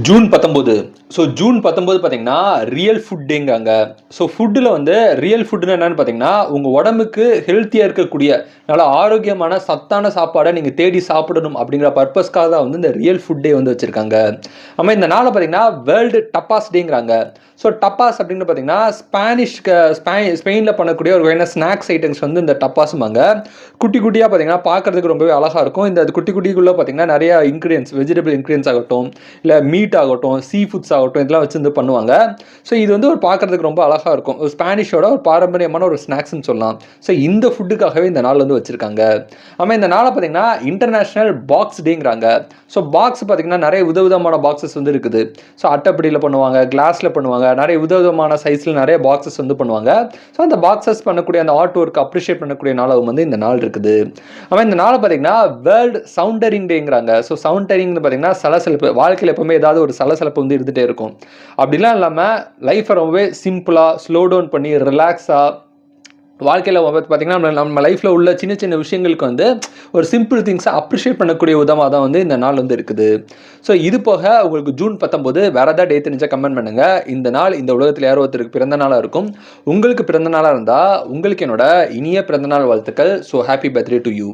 June 19. June 19 பார்த்தீங்கன்னா real food டேங்கிறாங்க. ஃபுட்டில் வந்து ரியல் ஃபுட்னா என்னன்னு பார்த்தீங்கன்னா, உங்கள் உடம்புக்கு ஹெல்த்தியாக இருக்கக்கூடிய நல்ல ஆரோக்கியமான சத்தான சாப்பாடை நீங்கள் தேடி சாப்பிடணும் அப்படிங்கிற பர்பஸ்க்காக தான் வந்து இந்த ரியல் ஃபுட் டே வந்து வச்சுருக்காங்க. ஆமாம், இந்த நாளை பார்த்தீங்கன்னா வேர்ல்டு டப்பாஸ் டேங்கிறாங்க. டப்பாஸ் அப்படின்னு பார்த்தீங்கன்னா ஸ்பெயினில் பண்ணக்கூடிய ஒரு வகையான ஸ்நாக்ஸ் ஐட்டம்ஸ் வந்து இந்த டப்பாஸுமாங்க. குட்டி குட்டியாக பார்த்தீங்கன்னா பார்க்கறதுக்கு ரொம்பவே அழகாக இருக்கும். இந்த குட்டி குட்டிக்குள்ளே பார்த்தீங்கன்னா நிறைய இன்க்ரீடியன்ஸ், வெஜிடபிள் இன்க்ரீடியன்ஸ் ஆகட்டும், இல்லை மீட் ஆகட்டும், சீ ஃபுட்ஸ் ஆகட்டும், இதெல்லாம் வச்சு வந்து பண்ணுவாங்க. இது வந்து ஒரு பார்க்கறதுக்கு ரொம்ப அழகாக இருக்கும். ஒரு ஸ்பானிஷோட ஒரு பாரம்பரியமான ஒரு ஸ்நாக்ஸ்ன்னு சொல்லலாம். இந்த ஃபுட்டுக்காகவே இந்த நாள் வந்து வச்சுருக்காங்க. ஆமாம், இந்த நாளை பார்த்தீங்கன்னா இன்டர்நேஷ்னல் பாக்ஸ் டேங்கிறாங்க. பாக்ஸ் பார்த்தீங்கன்னா நிறைய விதவிதமான பாக்ஸஸ் வந்து இருக்குது. அட்டைப்படியில் பண்ணுவாங்க, கிளாஸில் பண்ணுவாங்க, நிறைய விதவிதமான சைஸில் நிறைய பாக்ஸஸ் வந்து பண்ணுவாங்க. அந்த பாக்ஸஸ் பண்ணக்கூடிய அந்த ஆர்ட் ஒர்க் அப்ரிஷியேட் பண்ணக்கூடிய நாளாகவும் வந்து இந்த நாள் இருக்குது. ஆமாம், இந்த நாளை பார்த்தீங்கன்னா வேர்ல்டு சவுண்டரிங் டேங்கிறாங்க. சவுண்டரிங்னு பார்த்தீங்கன்னா சலசலப்பு, வாழ்க்கையில் எப்பவுமே ஏதாவது ஒரு சலசலப்பு வந்து இருந்துகிட்டே இருக்கும். அப்படிலாம் இல்லாமல் லைஃப்பை ரொம்பவே சிம்பிளாக ஸ்லோ டவுன் பண்ணி ரிலாக்ஸாக வாழ்க்கையில் பார்த்தீங்கன்னா நம்ம லைஃப்பில் உள்ள சின்ன சின்ன விஷயங்களுக்கு வந்து ஒரு சிம்பிள் திங்ஸை அப்ரிஷியேட் பண்ணக்கூடிய விதமாக தான் வந்து இந்த நாள் வந்து இருக்குது. இது போக உங்களுக்கு ஜூன் 19 வேறு ஏதாவது டே தெரிஞ்சால் கமெண்ட் பண்ணுங்கள். இந்த நாள் இந்த உலகத்தில் யாரோ ஒருத்தருக்கு பிறந்த நாளாக இருக்கும். உங்களுக்கு பிறந்த நாளாக இருந்தால் உங்களுக்கு என்னோட இனிய பிறந்தநாள் வாழ்த்துக்கள். Happy birthday to you.